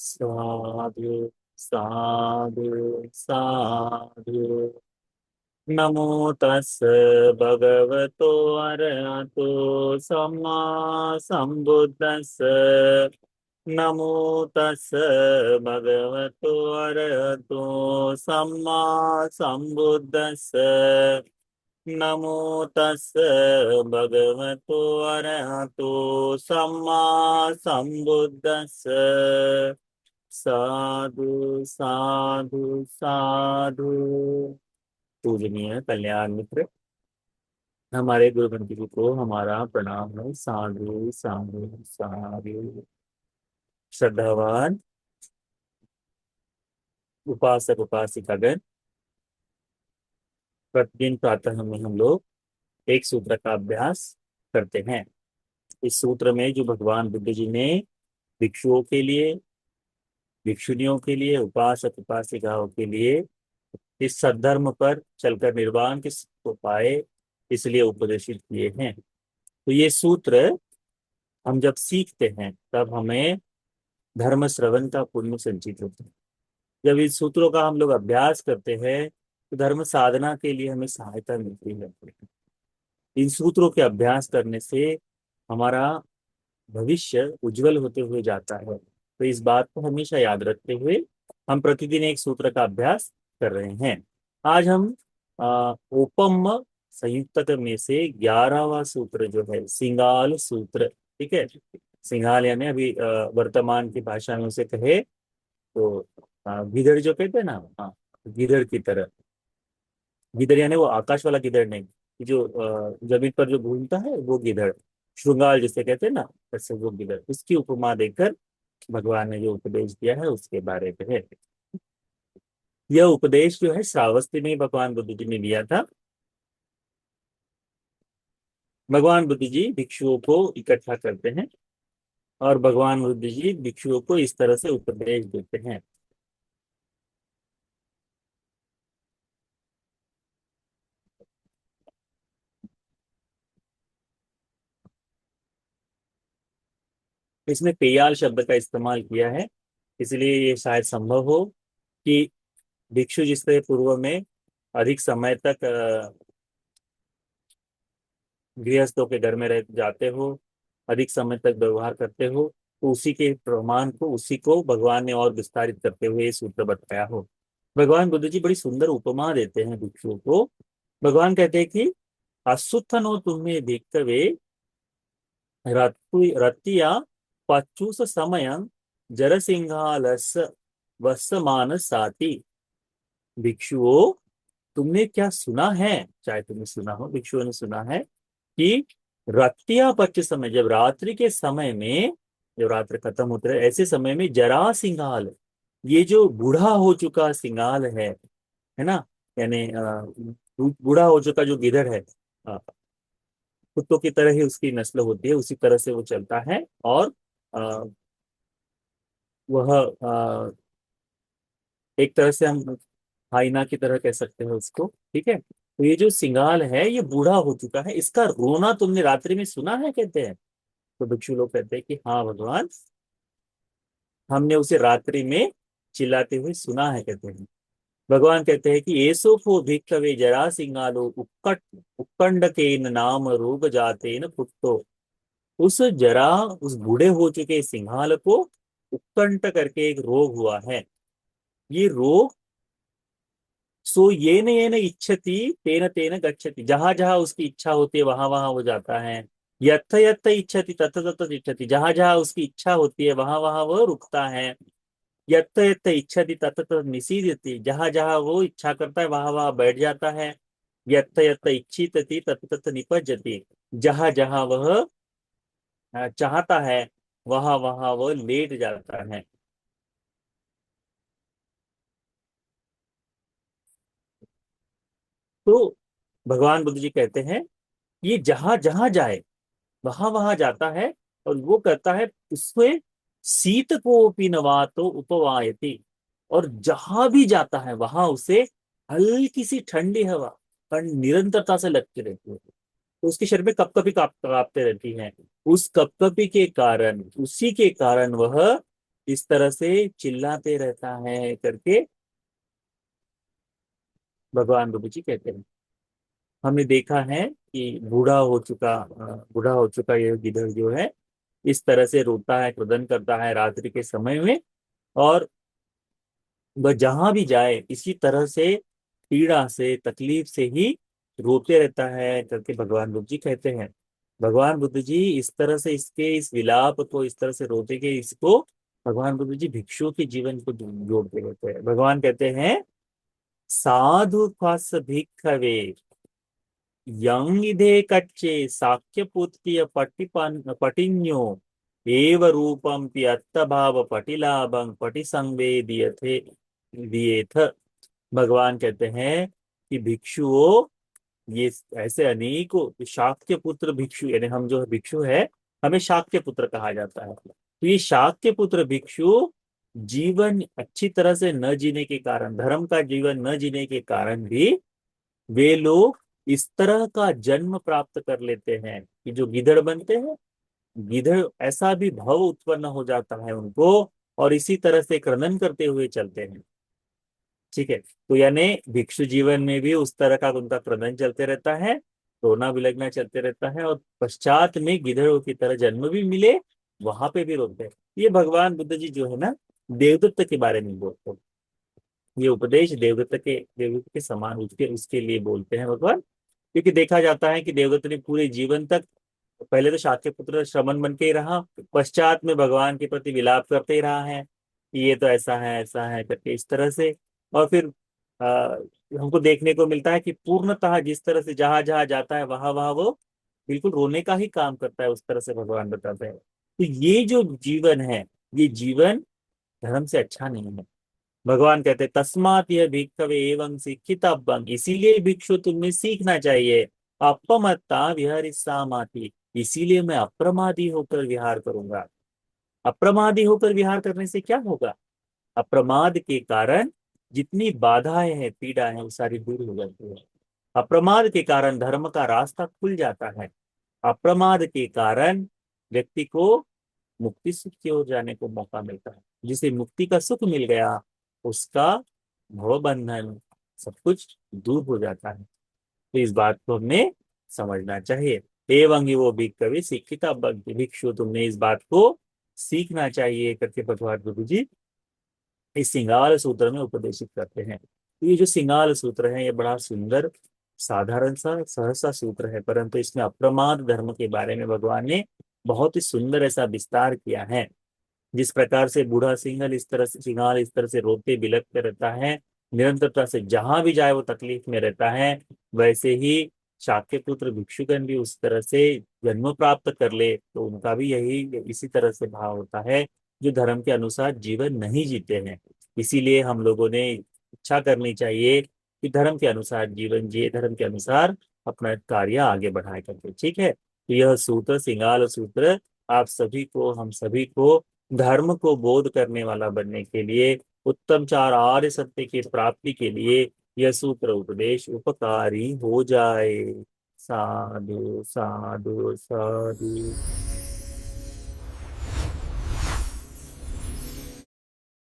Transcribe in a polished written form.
साधु साधु साधु। नमो तस् भगवतो अरहतो सम्मा संबुद्दस्स। नमो तस् भगवतो अरहतो सम्मा संबुद्दस्स। नमो तस् भगवतो अरहतो सम्मा संबुद्दस्स। साधु साधु साधु। पूजनीय कल्याण मित्र, हमारे गुरु जी को हमारा प्रणाम है। साधु साधु साधु। श्रद्धावान उपासक उपासिकागण, प्रतिदिन प्रातः में हम लोग एक सूत्र का अभ्यास करते हैं। इस सूत्र में जो भगवान बुद्ध जी ने भिक्षुओं के लिए, भिक्षुणियों के लिए, उपासक उपासिकाओं के लिए इस सद्धर्म पर चलकर निर्वाण के सुख को पाए, इसलिए उपदेशित किए हैं। तो ये सूत्र हम जब सीखते हैं तब हमें धर्म श्रवण का पुण्य संचित होता है। जब इन सूत्रों का हम लोग अभ्यास करते हैं तो धर्म साधना के लिए हमें सहायता मिलती है। इन सूत्रों के अभ्यास करने से हमारा भविष्य उज्जवल होते हुए जाता है। तो इस बात को हमेशा याद रखते हुए हम प्रतिदिन एक सूत्र का अभ्यास कर रहे हैं। आज हम ओपम संयुक्तक में से 11वां सूत्र जो है सिंगाल सूत्र। ठीक है, सिंगाल यानी अभी वर्तमान की भाषा में उसे कहे तो गिदड़ जो कहते हैं ना, हाँ, गिदड़ की तरह। गिदड़ यानी वो आकाश वाला गिदड़ नहीं, जो जमीन पर जो घूमता है वो गिदड़, श्रृंगाल जिसे कहते हैं ना, ऐसे वो गिदड़। उसकी उपमा देकर भगवान ने जो उपदेश दिया है उसके बारे में है। यह उपदेश जो है श्रावस्ती में भगवान बुद्ध जी ने दिया था। भगवान बुद्ध जी भिक्षुओं को इकट्ठा करते हैं और भगवान बुद्ध जी भिक्षुओं को इस तरह से उपदेश देते हैं। इसमें पेयाल शब्द का इस्तेमाल किया है, इसलिए ये शायद संभव हो कि भिक्षु जिससे पूर्व में अधिक समय तक गृहस्थों के घर में रह जाते हो, अधिक समय तक व्यवहार करते हो, तो उसी के प्रमाण को, उसी को भगवान ने और विस्तारित करते हुए ये सूत्र बताया हो। भगवान बुद्ध जी बड़ी सुंदर उपमा देते हैं भिक्षुओं को। भगवान कहते हैं कि असुत्थनो तुम्हें भिक्खवे रत्तिया पच्चूस समयं जरसिंहालस वसमान साति। भिक्षुओं, तुमने क्या सुना है, चाहे तुमने सुना हो, भिक्षुओं ने सुना है कि रतिया पच्च समय, जब रात्रि के समय में, जब रात्रि खत्म होते रहे ऐसे समय में जरा सिंगाल, ये जो बूढ़ा हो चुका सिंगाल है ना, यानी बूढ़ा हो चुका जो गिदड़ है, अ, कुत्तों की तरह ही उसकी नस्ल होती है, उसी तरह से वो चलता है। और अ, वह एक तरह से हम हाइना की तरह कह सकते हैं उसको। ठीक है, तो ये जो सिंगाल है ये बूढ़ा हो चुका है, इसका रोना तुमने रात्रि में सुना है, कहते हैं। तो भिक्षु लोग कहते हैं कि हाँ भगवान, हमने उसे रात्रि में चिल्लाते हुए सुना है, कहते हैं। भगवान कहते हैं कि एसो को भिक्खवे जरा सिंगालो उक्कंड के नाम रोग जाते न पुट्टो। उस जरा, उस बूढ़े हो चुके सिंघाल को उत्कंठ करके एक रोग हुआ है। ये रोग सो ये न इच्छति तेन तेन गच्छति, जहां जहां उसकी इच्छा होती है वहां वहां वो जाता है। यत्थ यत्थ इच्छति तत्थ तत्थ तिष्ठति, जहां जहां उसकी इच्छा होती है वहां वहां वह रुकता है। यत्थ यत्थ इच्छति तत्थ तत्थ निसीदति, जहां जहां वो इच्छा करता है वहां वहां बैठ जाता है। यत्थ यत्थ इच्छितति तत्थ तत्थ निपज्जति, जहां जहां वह चाहता है वहां वहां वह लेट जाता है। तो भगवान बुद्ध जी कहते हैं ये जहां जहां जाए वहां वहां जाता है, और वो करता है उसमें शीत को पिनवा तो उपवायति, और जहां भी जाता है वहां उसे हल्की सी ठंडी हवा निरंतरता से लगती रहती है। तो उसके शरीर में कांपते रहती है। उस कपकपी के कारण, उसी के कारण वह इस तरह से चिल्लाते रहता है करके भगवान बुद्ध जी कहते हैं। हमने देखा है कि बूढ़ा हो चुका ये गिदड़ जो है इस तरह से रोता है, क्रदन करता है रात्रि के समय में। और वह जहां भी जाए इसी तरह से पीड़ा से तकलीफ से ही रोते रहता है करके भगवान बुद्ध जी कहते हैं। भगवान बुद्ध जी इस तरह से इसके इस विलाप को इस तरह से रोते के इसको भगवान बुद्ध जी भिक्षुओं के जीवन को जोड़ते रहते हैं। भगवान कहते हैं साधु फस भिक्खवे यं इधे कच्चे साक्य पुत्य पटिन्यो एव रूपम पियत्त भाव पटिलाभं पटि संवेदियथे दिएथ। भगवान कहते हैं कि भिक्षुओं, ये ऐसे अनेकों शाक्य पुत्र भिक्षु, यानी हम जो भिक्षु है हमें शाक्य पुत्र कहा जाता है। तो ये शाक्य पुत्र भिक्षु जीवन अच्छी तरह से न जीने के कारण, धर्म का जीवन न जीने के कारण भी वे लोग इस तरह का जन्म प्राप्त कर लेते हैं कि जो गिदड़ बनते हैं। गिदड़ ऐसा भी भव उत्पन्न हो जाता है उनको, और इसी तरह से क्रंदन करते हुए चलते हैं। ठीक है, तो यानी भिक्षु जीवन में भी उस तरह का उनका क्रंदन चलते रहता है, रोना बिलखना चलते रहता है, और पश्चात में गिधड़ों की तरह जन्म भी मिले वहां पे भी रोते हैं। ये भगवान बुद्ध जी जो है ना देवदत्त के बारे में बोलते हैं। ये उपदेश देवदत्त के समान उसके उसके लिए बोलते हैं भगवान। क्योंकि देखा जाता है कि देवदत्त ने पूरे जीवन तक पहले तो शाक्य पुत्र श्रमण बन के ही रहा, पश्चात में भगवान के प्रति विलाप करते ही रहा है कि ये तो ऐसा है करके इस तरह से। और फिर आ, हमको देखने को मिलता है कि पूर्णतः जिस तरह से जहां जहां जाता है वहां वहां वो बिल्कुल रोने का ही काम करता है, उस तरह से भगवान बताते हैं। तो ये जो जीवन है, ये जीवन धर्म से अच्छा नहीं है। भगवान कहते हैं तस्मात् यह भिक्खवे एवं शिक्षितव्यं, इसीलिए भिक्षु तुम्हें सीखना चाहिए। अपमत्ता विहरिष्यामाति, इसीलिए मैं अप्रमादी होकर विहार करूंगा। अप्रमादी होकर विहार करने से क्या होगा? अप्रमाद के कारण जितनी बाधाएं हैं, पीड़ा है, वो सारी दूर हो जाती है। अप्रमाद के कारण धर्म का रास्ता खुल जाता है। अप्रमाद के कारण व्यक्ति को मुक्ति सुख की ओर जाने को मौका मिलता है। जिसे मुक्ति का सुख मिल गया उसका भवबंधन सब कुछ दूर हो जाता है। तो इस बात को हमने समझना चाहिए। एवं ही वो भी कवि शिक्षिता भिक्षु, तुमने इस बात को सीखना चाहिए करके भगवान गुरु जी इस सिंगाल सूत्र में उपदेशित करते हैं। तो ये जो सिंगाल सूत्र है ये बड़ा सुंदर साधारण सा सहसा सूत्र है, परंतु इसमें अप्रमाद धर्म के बारे में भगवान ने बहुत ही सुंदर ऐसा विस्तार किया है। जिस प्रकार से बूढ़ा सिंगाल इस तरह से रोते बिलखते रहता है, निरंतरता से जहां भी जाए वो तकलीफ में रहता है, वैसे ही शाक्य पुत्र भिक्षुगण भी उस तरह से जन्म प्राप्त कर ले तो उनका भी यही इसी तरह से भाव होता है, जो धर्म के अनुसार जीवन नहीं जीते हैं। इसीलिए हम लोगों ने इच्छा करनी चाहिए कि धर्म के अनुसार जीवन जिए, धर्म के अनुसार अपना कार्य आगे बढ़ाए करके। ठीक है, तो यह सूत्र सिंगाल सूत्र आप सभी को, हम सभी को धर्म को बोध करने वाला बनने के लिए, उत्तम चार आर्य सत्य की प्राप्ति के लिए यह सूत्र उपदेश उपकारी हो जाए। साधु साधु साधु।